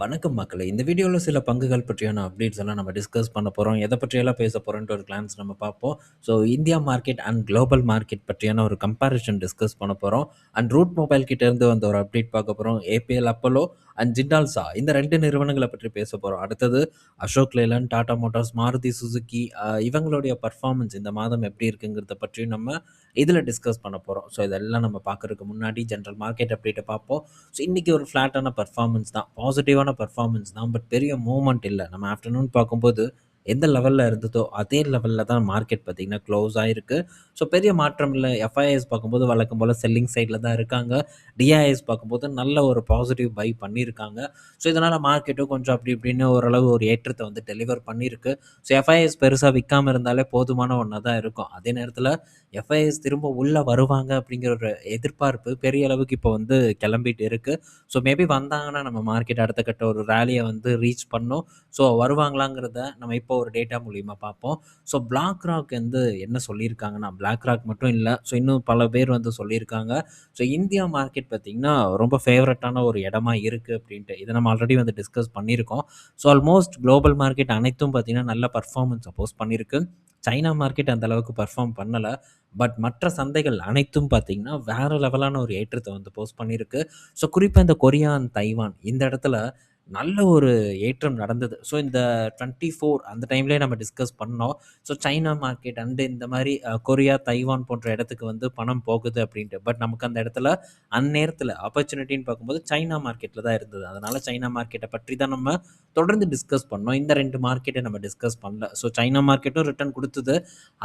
வணக்கம் மக்களே! இந்த வீடியோல சில பங்குகள் பற்றியான அப்டேட்ஸ் எல்லாம் நம்ம டிஸ்கஸ் பண்ண போறோம். எத பற்றியெல்லாம் பேச போறோம்ன்ட்டு ஒரு கிளான்ஸ் நம்ம பார்ப்போம். So India market and global market பற்றியான ஒரு கம்பேரிசன் டிஸ்கஸ் பண்ண போறோம். அண்ட் ரூட் மொபைல் கிட்ட இருந்து வந்த ஒரு அப்டேட் பார்க்க போறோம். ஏபிஎல் அப்போலோ அண்ட் ஜிண்டால்ஸா இந்த 2 நிறுவனங்கள பற்றி பேச போறோம். அடுத்தது அசோக் லேலண்ட், டாடா மோட்டார்ஸ், மாருதி சுசுகி இவங்களுடைய பெர்ஃபார்மன்ஸ் இந்த மாதம் எப்படி இருக்குங்கிறத பற்றி நம்ம இதில டிஸ்கஸ் பண்ண போறோம். ஸோ இதெல்லாம் நம்ம பார்க்கறதுக்கு முன்னாடி ஜெனரல் மார்க்கெட் அப்டேட்ட பார்ப்போம். ஸோ இன்னைக்கு ஒரு ஃப்ளாட்டான பெர்ஃபார்மன்ஸ் தான். பாசிட்டிவான பெர்ஃபார்மன்ஸ் தான். பட் பெரிய மூவ்மெண்ட் இல்ல. நம்ம ஆஃப்டர்நூன் பார்க்கும்போது எந்த லெவல்ல இருந்ததோ, அதே லெவல்ல தான் மார்க்கெட் பார்த்தீங்கன்னா க்ளோஸ் ஆயிருக்கு. ஸோ பெரிய மாற்றம் இல்ல. எஃப்ஐஎஸ் பார்க்கும்போது வழக்கம் போல செல்லிங் சைட்ல தான் இருக்காங்க. டிஐஎஸ் பார்க்கும்போது நல்ல ஒரு பாசிட்டிவ் பை பண்ணியிருக்காங்க. ஸோ இதனால மார்க்கெட்டும் கொஞ்சம் அப்படி இப்படின்னு ஓரளவு ஒரு ஏற்றத்த வந்து டெலிவர் பண்ணியிருக்கு. ஸோ எஃப்ஐஎஸ் பெருசா விக்காம இருந்தாலே போதுமான ஒண்ணா தான் இருக்கும். அதே நேரத்தில எஃப்ஐஎஸ் திரும்ப உள்ள வருவாங்க அப்படிங்கிற ஒரு எதிர்பார்ப்பு பெரிய அளவுக்கு இப்போ வந்து கிளம்பிட்டு இருக்கு. ஸோ மேபி வந்தாங்கன்னா நம்ம மார்க்கெட் அடுத்த கட்ட ஒரு ரேலிய வந்து ரீச் பண்ணும். ஸோ வருவாங்களாங்கிறத நம்ம இப்போ ஒரு டேட்டா மூலியமா பார்ப்போம். ஸோ பிளாக் ராக் வந்து என்ன சொல்லியிருக்காங்கன்னா, பிளாக் ராக் மட்டும் இல்ல. ஸோ இன்னும் பல பேர் வந்து சொல்லியிருக்காங்க. ஸோ இந்தியா மார்க்கெட் பார்த்தீங்கன்னா, ரொம்ப ஃபேவரட்டான ஒரு இடமா இருக்கு அப்படின்ட்டு. இத நம்ம ஆல்ரெடி வந்து டிஸ்கஸ் பண்ணியிருக்கோம். ஸோ ஆல்மோஸ்ட் குளோபல் மார்க்கெட் அனைத்தும் பார்த்தீங்கன்னா, நல்ல பெர்ஃபார்மன்ஸ போஸ்ட் பண்ணியிருக்கு. சைனா மார்க்கெட் அந்த அளவுக்கு பெர்ஃபார்ம் பண்ணல. பட் மற்ற சந்தைகள் அனைத்தும் பார்த்தீங்கன்னா, வேற லெவலான ஒரு ஏற்றத்த வந்து போஸ்ட் பண்ணியிருக்கு. ஸோ குறிப்பா இந்த கொரியா அண்ட் தைவான் இந்த இடத்துல நல்ல ஒரு ஏற்றம் நடந்தது. ஸோ இந்த 24 அந்த டைம்லயே நம்ம டிஸ்கஸ் பண்ணோம். ஸோ சைனா மார்க்கெட் அண்ட் இந்த மாரி கொரியா, தைவான் போன்ற இடத்துக்கு வந்து பணம் போகுது அப்படின்ட்டு. பட் நமக்கு அந்த இடத்துல அந்நேரத்துல ஆப்பர்ச்சுனிட்டின்னு பார்க்கும்போது சைனா மார்க்கெட்ல தான் இருந்தது. அதனால சைனா மார்க்கெட்ட பற்றி தான் நம்ம தொடர்ந்து டிஸ்கஸ் பண்ணோம். இந்த 2 மார்க்கெட்ட நம்ம டிஸ்கஸ் பண்ணல. ஸோ சைனா மார்க்கெட்டும் ரிட்டர்ன் குடுத்தது.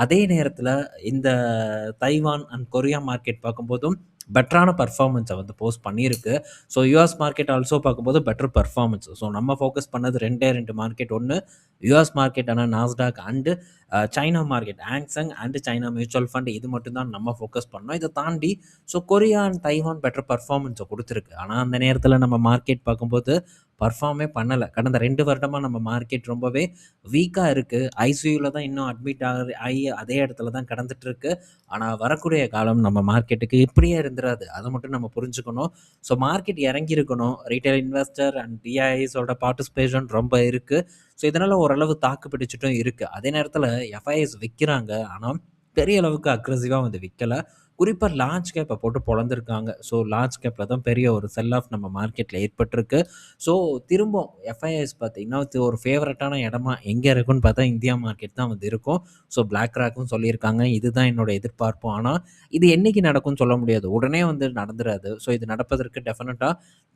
அதே நேரத்துல இந்த தைவான் அண்ட் கொரியா மார்க்கெட் பார்க்கும்போதும் பெட்டரான பெர்ஃபார்மன்ஸ வந்து போஸ்ட் பண்ணியிருக்கு. ஸோ யுஎஸ் மார்க்கெட் ஆல்சோ பார்க்கும்போது பெட்டர் பெர்ஃபார்மன்ஸ். ஸோ நம்ம ஃபோக்கஸ் பண்ணது 2 மார்க்கெட். ஒண்ணு யுஎஸ் மார்க்கெட் ஆன Nasdaq and China market Hang Seng and China mutual fund இது மட்டும் தான் நம்ம ஃபோக்கஸ் பண்ணோம். இத தாண்டி so Korea and Taiwan better பெர்ஃபார்மன்ஸ குடுத்திருக்கு. ஆனா அந்த நேரத்துல நம்ம மார்க்கெட் பார்க்கும்போது பெர்ஃபார்மே பண்ணல. கடந்த 2 வருடமா நம்ம மார்க்கெட் ரொம்பவே வீக்கா இருக்கு. ஐசியூல தான் இன்னும் அட்மிட் ஆகி அதே இடத்துல தான் கடந்துட்டு இருக்கு. ஆனா வரக்கூடிய காலம் நம்ம மார்க்கெட்டுக்கு இப்படியே இருந்துராது. அத மட்டும் நம்ம புரிஞ்சுக்கணும். ஸோ மார்க்கெட் இறங்கியிருக்கணும். ரீட்டெயில் இன்வெஸ்டர் அண்ட் டிஐஎஸோட பார்ட்டிசிபேஷன் ரொம்ப இருக்கு. ஸோ இதனால ஓரளவு தாக்கு பிடிச்சுட்டும் இருக்கு. அதே நேரத்தில எஃப்ஐஎஸ் விக்கிறாங்க. ஆனா பெரிய அளவுக்கு அக்ரெசிவா வந்து விக்கல. குறிப்பா லார்ஜ் கேப்ப போட்டு பொளந்திருக்காங்க. ஸோ லார்ஜ் கேப்ல தான் பெரிய ஒரு செல் ஆஃப் நம்ம மார்க்கெட்ல ஏற்பட்டிருக்கு. ஸோ திரும்ப எஃப்ஐஎஸ் பார்த்தீங்கன்னா, ஒரு ஃபேவரட்டான இடமா எங்க இருக்குன்னு பார்த்தா இந்தியா மார்க்கெட் தான் வந்து இருக்கும். ஸோ பிளாக் ராக்கும் சொல்லியிருக்காங்க. இதுதான் என்னோட எதிர்பார்ப்பும். ஆனா இது என்னைக்கு நடக்கும்னு சொல்ல முடியாது. உடனே வந்து நடந்துராது. ஸோ இது நடப்பதற்கு டெஃபினட்டா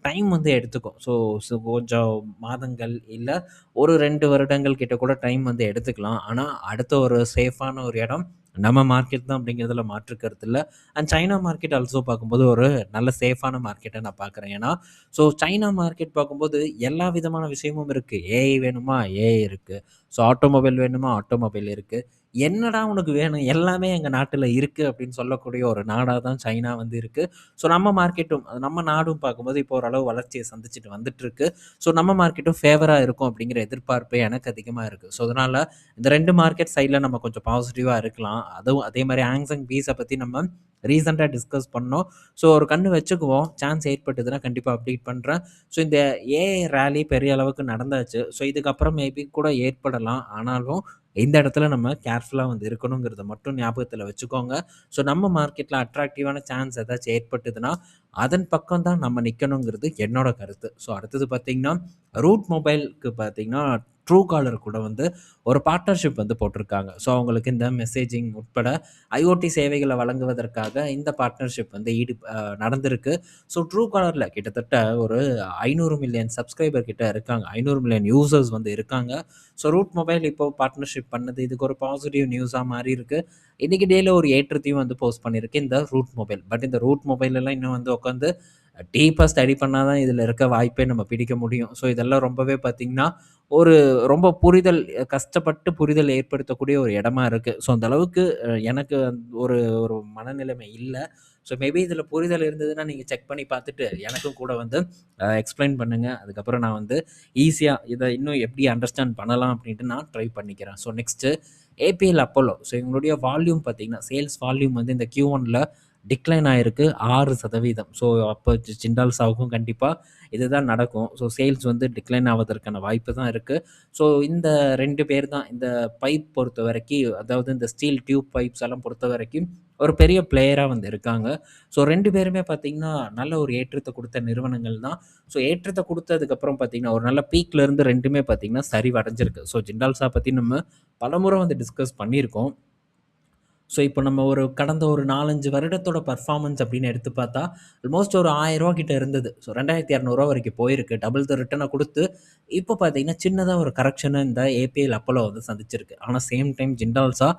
டைம் வந்து எடுத்துக்கும். ஸோ கொஞ்சம் மாதங்கள் இல்ல ஒரு 2 வருடங்கள் கிட்ட கூட டைம் வந்து எடுத்துக்கலாம். ஆனா அடுத்த ஒரு சேஃபான ஒரு இடம் நம்ம மார்க்கெட் தான் அப்படிங்கிறதுல மாற்று கருத்து இல்ல. அண்ட் சைனா மார்க்கெட் ஆல்சோ பார்க்கும்போது ஒரு நல்ல சேஃபான மார்க்கெட்டா நான் பார்க்குறேன். ஏன்னா, ஸோ சைனா மார்க்கெட் பார்க்கும்போது எல்லா விதமான விஷயமும் இருக்கு. ஏஐ வேணுமா? ஏஐ இருக்கு. ஸோ ஆட்டோமொபைல் வேணுமா? ஆட்டோமொபைல் இருக்கு. என்னடா உனக்கு வேணும்? எல்லாமே எங்க நாட்டுல இருக்கு அப்படின்னு சொல்லக்கூடிய ஒரு நாடா தான் சைனா வந்து இருக்கு. ஸோ நம்ம மார்க்கெட்டும் நம்ம நாடும் பார்க்கும்போது இப்போ ஓரளவு வளர்ச்சிய சந்திச்சுட்டு வந்துட்டு இருக்கு. ஸோ நம்ம மார்க்கெட்டும் ஃபேவரா இருக்கும் அப்படிங்கிற எதிர்பார்ப்பு எனக்கு அதிகமா இருக்கு. ஸோ அதனால இந்த 2 மார்க்கெட் சைட்ல நம்ம கொஞ்சம் பாசிட்டிவா இருக்கலாம். அதுவும் அதே மாரி ஹாங்செங் பீஸ பத்தி நம்ம ரீசென்ட்டா டிஸ்கஸ் பண்ணோம். ஸோ ஒரு கண்ணு வச்சுக்குவோம். சான்ஸ் ஏற்பட்டதுன்னா கண்டிப்பா அப்டேட் பண்றேன். ஸோ இந்த ஏஐ ராலி பெரிய அளவுக்கு நடந்தாச்சு. ஸோ இதுக்கப்புறம் மேபி கூட ஏற்படலாம். ஆனாலும் இந்த இடத்துல நம்ம கேர்ஃபுல்லா வந்து இருக்கணுங்கிறத மட்டும் ஞாபகத்துல வச்சுக்கோங்க. ஸோ நம்ம மார்க்கெட்ல அட்ராக்டிவான சான்ஸ் ஏதாச்சும் ஏற்பட்டதுன்னா, அதன் பக்கம் தான் நம்ம நிக்கணுங்கிறது என்னோட கருத்து. ஸோ அடுத்தது பார்த்தீங்கன்னா, ரூட் மொபைல்க்கு பார்த்தீங்கன்னா, ட்ரூ காலர் கூட வந்து ஒரு பார்ட்னர்ஷிப் வந்து போட்டிருக்காங்க. ஸோ அவங்களுக்கு இந்த மெசேஜிங் உட்பட ஐஓடி சேவைகள வழங்குவதற்காக இந்த பார்ட்னர்ஷிப் வந்து நடந்திருக்கு. ஸோ ட்ரூ காலர்ல கிட்டத்தட்ட ஒரு 500 மில்லியன் சப்ஸ்கிரைபர் கிட்ட இருக்காங்க. 500 மில்லியன் யூசர்ஸ் வந்து இருக்காங்க. ஸோ ரூட் மொபைல் இப்போ பார்ட்னர்ஷிப் பண்ணது இதுக்கு ஒரு பாசிட்டிவ் நியூஸா மாறியிருக்கு. இன்னைக்கு டேல ஒரு ஏற்றத்தையும் வந்து போஸ்ட் பண்ணியிருக்கு இந்த ரூட் மொபைல். பட் இந்த ரூட் மொபைல் எல்லாம் இன்னும் வந்து உட்காந்து டீப்பா ஸ்டடி பண்ணா தான் இதில இருக்க வாய்ப்பே நம்ம பிடிக்க முடியும். ஸோ இதெல்லாம் ரொம்பவே பார்த்தீங்கன்னா, ஒரு ரொம்ப கஷ்டப்பட்டு புரிதல் ஏற்படுத்தக்கூடிய ஒரு இடமா இருக்கு. ஸோ அந்த அளவுக்கு எனக்கு ஒரு ஒரு மனநிலைமை இல்ல. ஸோ மேபி இதில புரிதல் இருந்ததுன்னா, நீங்க செக் பண்ணி பார்த்துட்டு எனக்கும் கூட வந்து எக்ஸ்ப்ளைன் பண்ணுங்க. அதுக்கப்புறம் நான் வந்து ஈஸியா இத இன்னும் எப்படி அண்டர்ஸ்டாண்ட் பண்ணலாம் அப்படின்ட்டு நான் ட்ரை பண்ணிக்கிறேன். So next APL Apollo. So இவங்களுடைய வால்யூம் பார்த்தீங்கன்னா, சேல்ஸ் வால்யூம் வந்து இந்த Q1ல டிக்ளைன் ஆயிருக்கு 6%. ஸோ அப்போ ஜிண்டால்ஸாவுக்கும் கண்டிப்பாக இதுதான் நடக்கும். ஸோ சேல்ஸ் வந்து டிக்ளைன் ஆவதற்கான வாய்ப்பு தான் இருக்குது. ஸோ இந்த 2 பேர் தான் இந்த பைப் பொறுத்த வரைக்கும், அதாவது இந்த ஸ்டீல் டியூப் பைப்ஸ் எல்லாம் பொறுத்த வரைக்கும் ஒரு பெரிய பிளேயராக வந்து இருக்காங்க. ஸோ 2 பேருமே பார்த்தீங்கன்னா நல்ல ஒரு ஏற்றத்தை கொடுத்த நிறுவனங்கள் தான். ஸோ ஏற்றத்தை கொடுத்ததுக்கப்புறம் பார்த்தீங்கன்னா ஒரு நல்ல பீக்ல இருந்து 2மே பார்த்தீங்கன்னா சரிவடைஞ்சிருக்கு. ஸோ ஜிண்டால்ஸா பற்றி நம்ம பலமுறை வந்து டிஸ்கஸ் பண்ணியிருக்கோம். ஸோ இப்போ நம்ம ஒரு கடந்த ஒரு 4, 5 வருடத்தோட பெர்ஃபார்மன்ஸ் அப்படின்னு எடுத்து பார்த்தா, ஆல்மோஸ்ட் ஒரு ரூ. 1000 கிட்ட இருந்தது. ஸோ ரூ. 2200 வரைக்கும் போயிருக்கு. டபுள் த ரிட்டர்ன குடுத்து, இப்போ பார்த்தீங்கன்னா, சின்னதா ஒரு கரெக்ஷன இந்த ஏபிஎல் அப்போலோ வந்து சந்திச்சிருக்கு. ஆனா சேம் டைம் ஜிண்டால்ஸா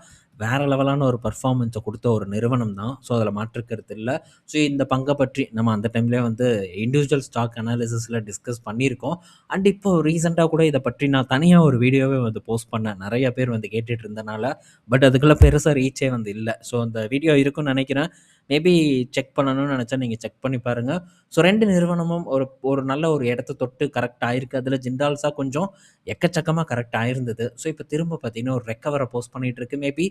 வேற லெவலான ஒரு பெர்ஃபார்மன்ஸ குடுத்த ஒரு நிறுவனம் தான். ஸோ அதில மாற்று கருத்து இல்ல. ஸோ இந்த பங்க பற்றி நம்ம அந்த டைம்லயே வந்து இண்டிவிஜுவல் ஸ்டாக் அனாலிசிஸ்ல டிஸ்கஸ் பண்ணியிருக்கோம். அண்ட் இப்போ ரீசென்ட்டா கூட இத பற்றி நான் தனியா ஒரு வீடியோவே வந்து போஸ்ட் பண்ணேன். நெறைய பேர் வந்து கேட்டுட்டு இருந்தனால. பட் அதுக்குள்ள பெருசா ரீச்சே வந்து இல்ல. ஸோ அந்த வீடியோ இருக்கும்னு நெனைக்கிறேன். மேபி செக் பண்ணணும்னு நெனச்சா நீங்க செக் பண்ணி பாருங்க. ஸோ 2 நிறுவனமும் ஒரு ஒரு நல்ல ஒரு இடத்த தொட்டு கரெக்ட் ஆயிருக்கு. அதில ஜிண்டால்ஸா கொஞ்சம் எக்கச்சக்கமா கரெக்ட் ஆயிருந்தது. ஸோ இப்ப திரும்ப பார்த்தீங்கன்னா, ஒரு ரெக்கவர போஸ்ட் பண்ணிட்டு இருக்கு. மேபி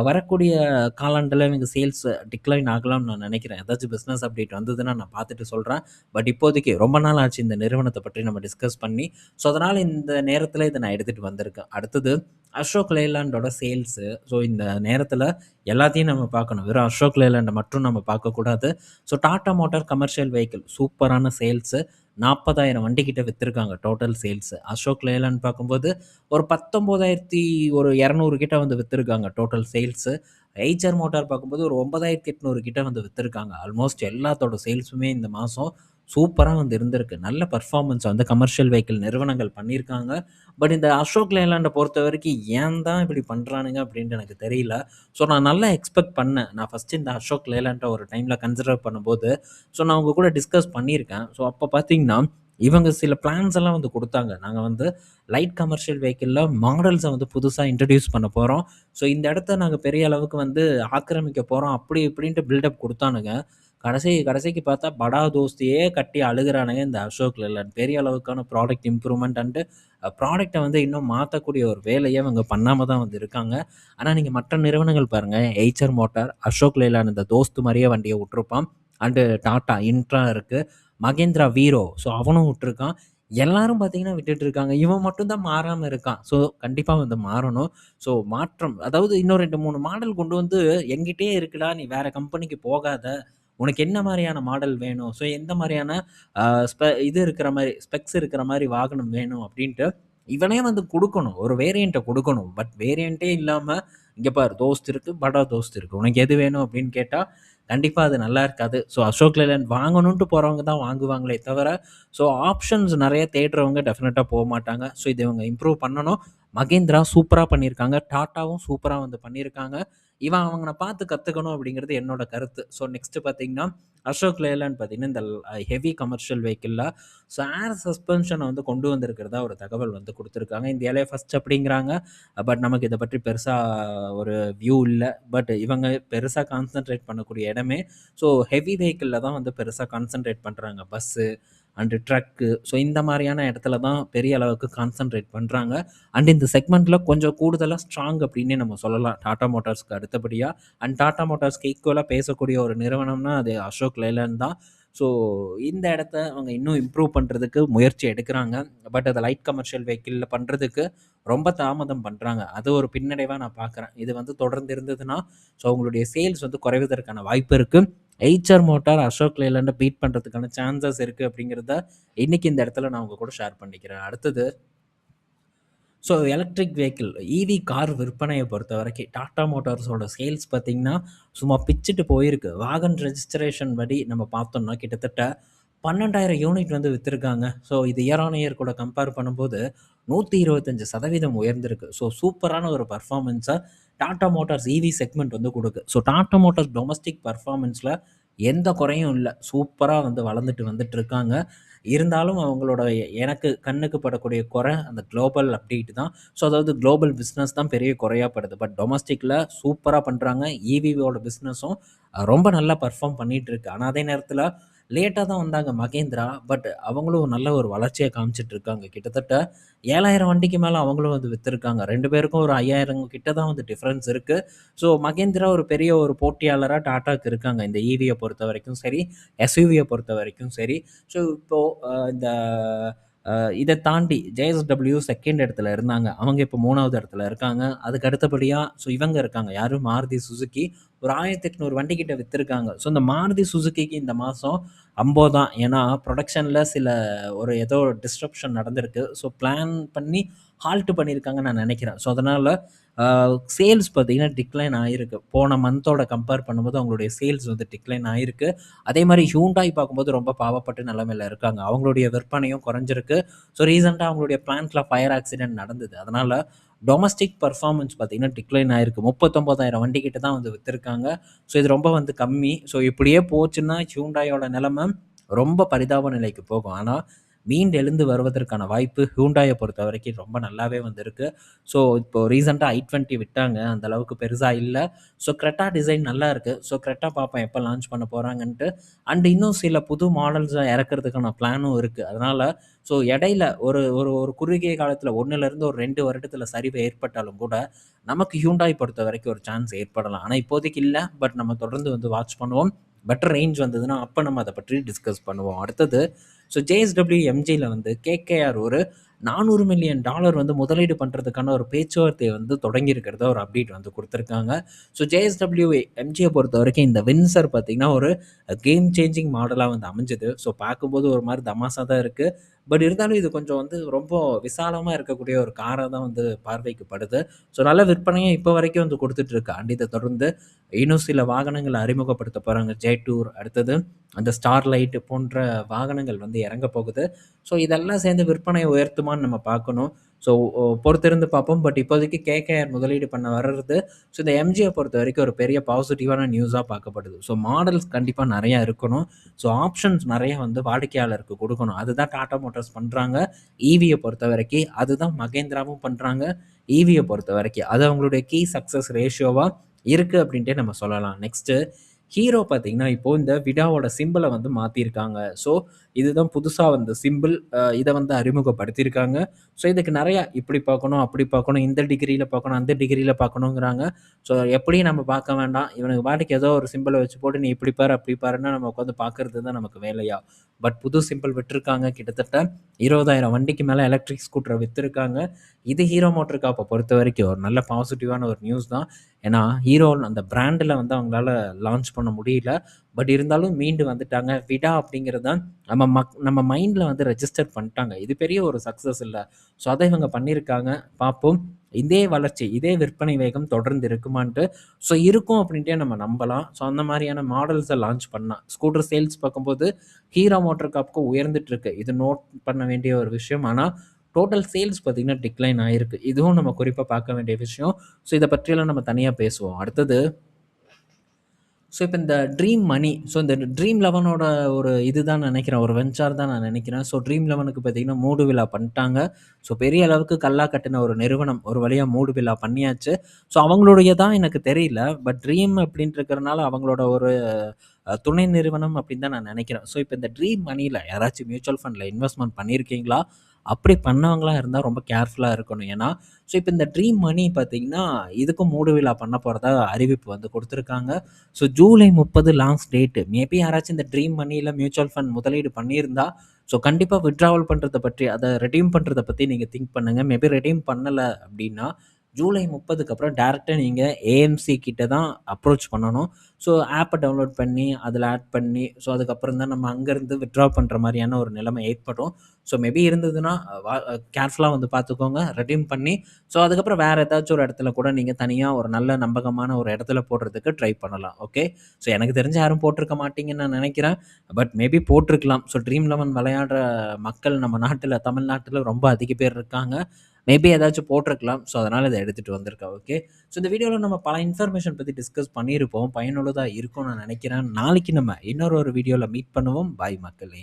வரக்கூடிய காலாண்டுல இவங்க சேல்ஸ் டிக்ளைன் ஆகலாம்னு நான் நெனைக்கிறேன். ஏதாச்சும் பிசினஸ் அப்டேட் வந்ததுன்னா நான் பார்த்துட்டு சொல்றேன். பட் இப்போதைக்கு ரொம்ப நாள் ஆச்சு இந்த நிறுவனத்த பற்றி நம்ம டிஸ்கஸ் பண்ணி. ஸோ அதனால இந்த நேரத்தில இத நான் எடுத்துட்டு வந்திருக்கேன். அடுத்தது அசோக் லேலாண்டோட சேல்ஸு. ஸோ இந்த நேரத்தில எல்லாத்தையும் நம்ம பார்க்கணும். வெறும் அசோக் லேலாண்ட மட்டும் நம்ம பார்க்கக்கூடாது. So Tata motor commercial vehicle சூப்பரான சேல்ஸு. 40,000 வண்டி கிட்ட வித்திருக்காங்க டோட்டல் சேல்ஸு. அசோக் லேலாண்ட் பார்க்கும்போது ஒரு 19,200 கிட்ட வந்து வித்திருக்காங்க டோட்டல் சேல்ஸு. எய்ச்சர் மோட்டார் பார்க்கும்போது ஒரு 9,800 கிட்ட வந்து வித்திருக்காங்க. ஆல்மோஸ்ட் எல்லாத்தோட சேல்ஸுமே இந்த மாசம் சூப்பரா வந்து இருந்திருக்கு. நல்ல பெர்ஃபார்மன்ஸ் வந்து கமர்ஷியல் வெஹிக்கிள் நிறுவனங்கள் பண்ணியிருக்காங்க. பட் இந்த அசோக் லேலாண்ட பொறுத்தவரைக்கும் ஏன் தான் இப்படி பண்றானுங்க அப்படின்ட்டு எனக்கு தெரியல. ஸோ நான் நல்லா எக்ஸ்பெக்ட் பண்ணேன். நான் ஃபர்ஸ்ட்டு இந்த அசோக் லேலாண்ட ஒரு டைம்ல கன்சிடர் பண்ணும்போது, ஸோ நான் உங்க கூட டிஸ்கஸ் பண்ணியிருக்கேன். ஸோ அப்ப பார்த்தீங்கன்னா, இவங்க சில பிளான்ஸ் எல்லாம் வந்து குடுத்தாங்க. நாங்க வந்து லைட் கமர்ஷியல் வெஹிக்கிள்ல மாடல்ஸ வந்து புதுசா இன்ட்ரோடியூஸ் பண்ண போறோம். ஸோ இந்த இடத்த நாங்க பெரிய அளவுக்கு வந்து ஆக்கிரமிக்க போறோம். அப்படி இப்படின்ட்டு பில்டப் குடுத்தானுங்க. கடைசிக்கு பார்த்தா படா தோஸ்தியே கட்டி அழுகுறானுங்க இந்த அசோக் லேலண்ட். பெரிய அளவுக்கான ப்ராடக்ட் இம்ப்ரூவ்மெண்ட் அண்ட் ப்ராடக்ட்ட வந்து இன்னும் மாத்தக்கூடிய ஒரு வேலைய இவங்க பண்ணாம தான் வந்து இருக்காங்க. ஆனா நீங்க மற்ற நிறுவனங்கள் பாருங்க. எய்ச்சர் மோட்டார், அசோக் லேலாண்ட் இந்த தோஸ்த் மாரியே வண்டிய விட்டுருப்பான். அண்டு டாடா இன்ட்ரா இருக்கு. மகேந்திரா வீரோ ஸோ அவனும் விட்டுருக்கான். எல்லாரும் பார்த்தீங்கன்னா விட்டுட்டு இருக்காங்க. இவன் மட்டும் தான் மாறாம இருக்கான். ஸோ கண்டிப்பா வந்து மாறணும். ஸோ மாற்றம் அதாவது இன்னும் 2, 3 மாடல் கொண்டு வந்து என்கிட்டயே இருக்குடா, நீ வேற கம்பெனிக்கு போகாத. உனக்கு என்ன மாரியான மாடல் வேணும்? ஸோ எந்த மாரியான அ இது இருக்கிற மாரி ஸ்பெக்ஸ் இருக்கிற மாரி வாகனம் வேணும் அப்டின்ட்டு இவனே வந்து குடுக்கணும். ஒரு வேரியண்ட்ட குடுக்கணும். பட் வேரியண்ட்டே இல்லாம, இங்க பாரு தோஸ்த் இருக்கு, படா தோஸ்த் இருக்கு. உனக்கு எது வேணும் அப்டின்னு கேட்டா, கண்டிப்பா அது நல்லா இருக்காது. ஸோ அசோக் லேலண்ட் வாங்கணுன்ட்டு போறவங்க தான் வாங்குவாங்களே தவிர, ஸோ ஆப்ஷன்ஸ் நெறைய தேடுறவங்க டெஃபினட்டா போமாட்டாங்க. ஸோ இத இவங்க இம்ப்ரூவ் பண்ணணும். மகேந்திரா சூப்பரா பண்ணியிருக்காங்க. டாட்டாவும் சூப்பரா வந்து பண்ணியிருக்காங்க. இவன் அவங்கள பார்த்து கத்துக்கணும் அப்படிங்கிறது என்னோட கருத்து. ஸோ நெக்ஸ்ட் பார்த்தீங்கன்னா, அசோக் லேலண்ட் பார்த்தீங்கன்னா, இந்த ஹெவி கமர்ஷியல் வெஹிக்கிள்ல ஸோ ஏர் சஸ்பென்ஷன வந்து கொண்டு வந்திருக்கிறதா ஒரு தகவல் வந்து குடுத்துருக்காங்க. இந்தியாலயே ஃபர்ஸ்ட் அப்படிங்கிறாங்க. பட் நமக்கு இத பற்றி பெருசா ஒரு வியூ இல்ல. பட் இவங்க பெருசா கான்சன்ட்ரேட் பண்ணக்கூடிய இடமே, ஸோ ஹெவி வெஹிக்கிள்ல தான் வந்து பெருசா கான்சன்ட்ரேட் பண்றாங்க. பஸ்ஸு அண்ட் ட்ரக்கு ஸோ இந்த மாரியான இடத்துல தான் பெரிய அளவுக்கு கான்சன்ட்ரேட் பண்றாங்க. அண்ட் இந்த செக்மெண்ட்ல கொஞ்சம் கூடுதலா ஸ்ட்ராங் அப்டின்னே நம்ம சொல்லலாம். டாடா மோட்டார்ஸ்க்கு அடுத்தபடியா. அண்ட் டாடா மோட்டார்ஸ்க்கு ஈக்குவலா பேசக்கூடிய ஒரு நிறுவனம்னா அது அசோக் லேலண்ட் தான். ஸோ இந்த இடத்த அவங்க இன்னும் இம்ப்ரூவ் பண்றதுக்கு முயற்சி எடுக்குறாங்க. பட் அத லைட் கமர்ஷியல் வெஹிக்கிள்ல பண்றதுக்கு ரொம்ப தாமதம் பண்றாங்க. அது ஒரு பின்னடைவா நான் பார்க்குறேன். இது வந்து தொடர்ந்து இருந்ததுன்னா, ஸோ அவங்களுடைய சேல்ஸ் வந்து குறைவதற்கான வாய்ப்பு இருக்கு. எய்ச்சர் மோட்டார் அசோக் லேலண்ட பீட் பண்றதுக்கான சான்சஸ் இருக்கு அப்படிங்கிறத இன்னைக்கு இந்த இடத்துல நான் உங்க கூட ஷேர் பண்ணிக்கிறேன். அடுத்தது so electric vehicle EV car விற்பனைய பொறுத்தவரைக்கும் டாடா மோட்டார்ஸோட சேல்ஸ் பார்த்தீங்கன்னா, சும்மா பிச்சுட்டு போயிருக்கு. வாகன் ரெஜிஸ்ட்ரேஷன் படி நம்ம பார்த்தோம்னா கிட்டத்தட்ட 12,000 யூனிட் வந்து வித்திருக்காங்க. ஸோ இது இயர் ஆன் இயர் கூட கம்பேர் பண்ணும்போது 125% உயர்ந்திருக்கு. ஸோ சூப்பரான ஒரு performance Tata Motors EV segment வந்து குடுக்கு. ஸோ டாடா மோட்டார்ஸ் டொமஸ்டிக் பெர்ஃபார்மன்ஸ்ல எந்த குறையும் இல்ல. சூப்பரா வந்து வளர்ந்துட்டு வந்துட்டுருக்காங்க. இருந்தாலும் அவங்களோட எனக்கு கண்ணுக்கு படக்கூடிய குறை அந்த குளோபல் அப்டேட் தான். ஸோ அதாவது குளோபல் பிசினஸ் தான் பெரிய குறையா படுது. பட் டொமஸ்டிக்ல சூப்பரா பண்றாங்க. ஈவியோட பிசினஸும் ரொம்ப நல்லா பெர்ஃபார்ம் பண்ணிட்டு இருக்கு. ஆனா அதே நேரத்தில லேட்டா தான் வந்தாங்க மகேந்திரா. பட் அவங்களும் நல்ல ஒரு வளர்ச்சிய காமிச்சிட்டு இருக்காங்க. கிட்டத்தட்ட 7,000 வண்டிக்கு மேல அவங்களும் வந்து வித்திருக்காங்க. 2 பேருக்கும் ஒரு 5,000 கிட்ட தான் வந்து டிஃபரன்ஸ் இருக்கு. ஸோ மகேந்திரா ஒரு பெரிய ஒரு போட்டியாளரா டாடாக்கு இருக்காங்க. இந்த ஈவிய பொறுத்தவரைக்கும் சரி, எஸ்யூவிய பொறுத்தவரைக்கும் சரி. ஸோ இப்போ இந்த இத தாண்டி ஜேஎஸ்டபிள்யூ 2ண்ட் இடத்துல இருந்தாங்க. அவங்க இப்போ 3வது இடத்துல இருக்காங்க. அதுக்கு அடுத்தபடியா இவங்க இருக்காங்க. யாரு? மாருதி சுசுகி. ஒரு 1800 வண்டி கிட்ட வித்திருக்காங்க. இந்த மாருதி சுசுகிக்கு இந்த மாசம் அம்போ தான். ஏன்னா புரொடக்ஷன்ல சில ஏதோ டிஸ்ரப்ஷன் நடந்திருக்கு. பிளான் பண்ணி ஹால்ட் பண்ணியிருக்காங்கன்னு நான் நெனைக்கிறேன். அதனால சேல்ஸ் பார்த்தீங்கன்னா டிக்ளைன் ஆயிருக்கு. போன மந்தோட கம்பேர் பண்ணும்போது அவங்களுடைய சேல்ஸ் வந்து டிக்ளைன் ஆயிருக்கு. அதே மாரி ஹியூண்டாய் பார்க்கும்போது ரொம்ப பாவப்பட்ட நிலைமையில இருக்காங்க. அவங்களுடைய விற்பனையும் குறைஞ்சிருக்கு. ரீசென்ட்டா அவங்களுடைய பிளான்ட்ல ஃபயர் ஆக்சிடென்ட் நடந்தது. அதனால டொமஸ்டிக் பெர்ஃபார்மன்ஸ் பார்த்தீங்கன்னா டிக்ளைன் ஆயிருக்கு. 39,000 வண்டி கிட்ட தான் வந்து வித்திருக்காங்க. இது ரொம்ப வந்து கம்மி. இப்படியே போச்சுன்னா ஹியூண்டாயோட நிலைமை ரொம்ப பரிதாப நிலைக்கு போகும். ஆனா மீண்டு எழுந்து வருவதற்கான வாய்ப்பு ஹியூண்டாய பொறுத்தவரைக்கும் ரொம்ப நல்லாவே வந்து இருக்கு. இப்போ ரீசென்ட்டா i20 விட்டாங்க. அந்த அளவுக்கு பெருசா இல்ல. கிரெட்டா டிசைன் நல்லா இருக்கு. கிரெட்டா பார்ப்போம் எப்ப லான்ச் பண்ண போறாங்கன்ட்டு. அண்ட் இன்னும் சில புது மாடல்ஸ இறக்கறதுக்கான பிளானும் இருக்கு. அதனால இடையில ஒரு ஒரு ஒரு குறுகிய காலத்தில 1லிருந்து ஒரு 2 வருடத்தில சரிவு ஏற்பட்டாலும் கூட, நமக்கு ஹியூண்டாய் பொறுத்தவரைக்கும் ஒரு சான்ஸ் ஏற்படலாம். ஆனா இப்போதைக்கு இல்ல. பட் நம்ம தொடர்ந்து வந்து வாட்ச் பண்ணுவோம். பெட்டர் ரேஞ்ச் வந்ததுன்னா, அப்ப நம்ம அத பற்றி டிஸ்கஸ் பண்ணுவோம். அடுத்தது ஜேஎஸ்டபிள்யூ எம்ஜில வந்து கேகேஆர் ஒரு $400 மில்லியன் வந்து முதலீடு பண்றதுக்கான ஒரு பேச்சுவார்த்தைய வந்து தொடங்கி இருக்கிறதா ஒரு அப்டேட் வந்து குடுத்திருக்காங்க. ஜேஎஸ்டபிள்யூ எம்ஜிய பொறுத்தவரைக்கும் இந்த வின்சர் பார்த்தீங்கன்னா, ஒரு கேம் சேஞ்சிங் மாடலா வந்து அமைஞ்சது. பார்க்கும்போது ஒரு மாரி தமாஷா தான் இருக்கு. பட் இருந்தாலும் இது கொஞ்சம் வந்து ரொம்ப விசாலமா இருக்கக்கூடிய ஒரு காரா தான் வந்து பார்வைக்கு படுது. நல்ல விற்பனையும் இப்ப வரைக்கும் வந்து குடுத்துட்டு இருக்கு. அண்ட் இத தொடர்ந்து இன்னும் சில வாகனங்கள அறிமுகப்படுத்த போறாங்க. ஜெட்டூர், அடுத்தது அந்த ஸ்டார்லைட் போன்ற வாகனங்கள் வந்து இறங்க போகுது. இதெல்லாம் சேர்ந்து விற்பனைய உயர்த்துமான்னு நம்ம பார்க்கணும். ஸோ பொறுத்திருந்து பார்ப்போம். பட் இப்போதைக்கு கேகேஆர் முதலீடு பண்ண வர்றது இந்த எம்ஜிய பொறுத்தவரைக்கும் ஒரு பெரிய பாசிட்டிவான நியூஸா பார்க்கப்படுது. மாடல்ஸ் கண்டிப்பா நெறைய இருக்கணும். ஆப்ஷன்ஸ் நெறைய வந்து வாடிக்கையாளருக்கு குடுக்கணும். அதுதான் டாடா மோட்டார்ஸ் பண்றாங்க. ஈவிய பொறுத்தவரைக்கும் அதுதான் மகேந்திராவும் பண்றாங்க. ஈவிய பொறுத்தவரைக்கும். அது அவங்களுடைய கீ சக்சஸ் ரேஷியோவா இருக்கு அப்படின்ட்டே நம்ம சொல்லலாம். நெக்ஸ்ட்டு ஹீரோ பார்த்தீங்கன்னா, இப்போ இந்த விடாவோட சிம்பல வந்து மாத்தியிருக்காங்க. இதுதான் புதுசா வந்த சிம்பிள். இத வந்து அறிமுகப்படுத்தியிருக்காங்க. இதுக்கு நெறைய இப்படி பார்க்கணும், அப்படி பார்க்கணும், இந்த டிகிரியில பார்க்கணும், அந்த டிகிரியில பார்க்கணுங்கிறாங்க. எப்படியும் நம்ம பார்க்க வேண்டாம். இவனுங்க பாட்டுக்கு ஏதோ ஒரு சிம்பல வச்சு போட்டு, நீ இப்படி பாரு, அப்படி பாருன்னா நம்ம உட்காந்து பார்க்கறது தான் நமக்கு வேலையா? பட் புது சிம்பிள் விட்டுருக்காங்க. கிட்டத்தட்ட 20,000 வண்டிக்கு மேல எலக்ட்ரிக் ஸ்கூட்டர வித்திருக்காங்க. இது ஹீரோ மோட்டர் கார்ப்ப பொறுத்தவரைக்கும் ஒரு நல்ல பாசிட்டிவான ஒரு நியூஸ் தான். ஏன்னா, ஹீரோ அந்த பிராண்டுல வந்து அவங்களால லான்ச் பண்ண முடியல. பட் இருந்தாலும் மீண்டு வந்துட்டாங்க. விடா அப்படிங்கிறது தான் நம்ம மைண்ட்ல வந்து ரெஜிஸ்டர் பண்ணிட்டாங்க. இது பெரிய ஒரு சக்சஸ் இல்ல. அத இவங்க பண்ணியிருக்காங்க. பார்ப்போம். இதே வளர்ச்சி, இதே விற்பனை வேகம் தொடர்ந்து இருக்குமான்ட்டு. இருக்கும் அப்படின்ட்டே நம்ம நம்பலாம். அந்த மாரியான மாடல்ஸ லான்ச் பண்ணா. ஸ்கூட்டர் சேல்ஸ் பார்க்கும்போது ஹீரோ மோட்டார் கார்ப்க்கு உயர்ந்துட்டு இருக்கு. இது நோட் பண்ண வேண்டிய ஒரு விஷயம். ஆனா, டோட்டல் சேல்ஸ் பார்த்தீங்கன்னா டிக்ளைன் ஆயிருக்கு. இதுவும் நம்ம குறிப்பா பார்க்க வேண்டிய விஷயம். இத பற்றியெல்லாம் நம்ம தனியா பேசுவோம். அடுத்தது இப்ப இந்த ட்ரீம் மணி. இந்த ட்ரீம் 11ஓட ஒரு இதுதான் நெனைக்கிறேன். ஒரு வெஞ்சர் தான் நான் நெனைக்கிறேன். ட்ரீம் 11க்கு பார்த்தீங்கன்னா, மூடு விழா பண்ட்டாங்க. பெரிய அளவுக்கு கல்லா கட்டுன ஒரு நிறுவனம் ஒரு வழியா மூடு விழா பண்ணியாச்சு. அவங்களுடையதா எனக்கு தெரியல. பட் ட்ரீம் அப்படின்ட்டு இருக்கிறனால அவங்களோட ஒரு துணை நிறுவனம் அப்படின்னு தான் நான் நெனைக்கிறேன். இப்ப இந்த ட்ரீம் மணில யாராச்சும் மியூச்சுவல் ஃபண்ட்ல இன்வெஸ்ட்மென்ட் பண்ணியிருக்கீங்களா? அப்படி பண்ணவங்களா இருந்தா ரொம்ப கேர்ஃபுல்லா இருக்கணும். ஏன்னா, இப்ப இந்த ட்ரீம் மணி பார்த்தீங்கன்னா, இதுக்கும் மூடு விழா பண்ண போறதா அறிவிப்பு வந்து குடுத்துருக்காங்க. July 30 last date. மேபி யாராச்சும் இந்த ட்ரீம் மணில மியூச்சுவல் ஃபண்ட் முதலீடு பண்ணியிருந்தா, கண்டிப்பா வித்ட்ராவல் பண்றத பற்றி, அத ரெடீம் பண்றத பத்தி நீங்க திங்க் பண்ணுங்க. மேபி ரெடீம் பண்ணல அப்படின்னா, ஜூலை 30க்கு அப்புறம் டைரக்ட்டா நீங்க ஏஎம்சி கிட்ட தான் அப்ரோச் பண்ணணும். ஆப்ப டவுன்லோட் பண்ணி, அதில ஆட் பண்ணி, அதுக்கப்புறம் தான் நம்ம அங்கருந்து வித்ட்ரா பண்ற மாரியான ஒரு நிலைமை ஏற்படும். மேபி இருந்ததுன்னா, கேர்ஃபுல்லா வந்து பார்த்துக்கோங்க. ரெடீம் பண்ணி, அதுக்கப்புறம் வேற ஏதாச்சும் ஒரு இடத்துல கூட நீங்க தனியா ஒரு நல்ல நம்பகமான ஒரு இடத்துல போடுறதுக்கு ட்ரை பண்ணலாம். ஓகே. எனக்கு தெரிஞ்சு யாரும் போட்டிருக்க மாட்டீங்கன்னு நான் நெனைக்கிறேன். பட் மேபி போட்டிருக்கலாம். ட்ரீம் 11 விளையாடுற மக்கள் நம்ம நாட்டுல, தமிழ்நாட்டுல ரொம்ப அதிக பேர் இருக்காங்க. மேபி ஏதாச்சும் போட்டிருக்கலாம். அதனால இத எடுத்துட்டு வந்திருக்கேன். ஓகே. இந்த வீடியோல நம்ம பல இன்ஃபர்மேஷன் பத்தி டிஸ்கஸ் பண்ணியிருப்போம். பயனுள்ளதா இருக்கும்னு நான் நெனைக்கிறேன். நாளைக்கு நம்ம இன்னொரு வீடியோல மீட் பண்ணுவோம். பாய் மக்களே!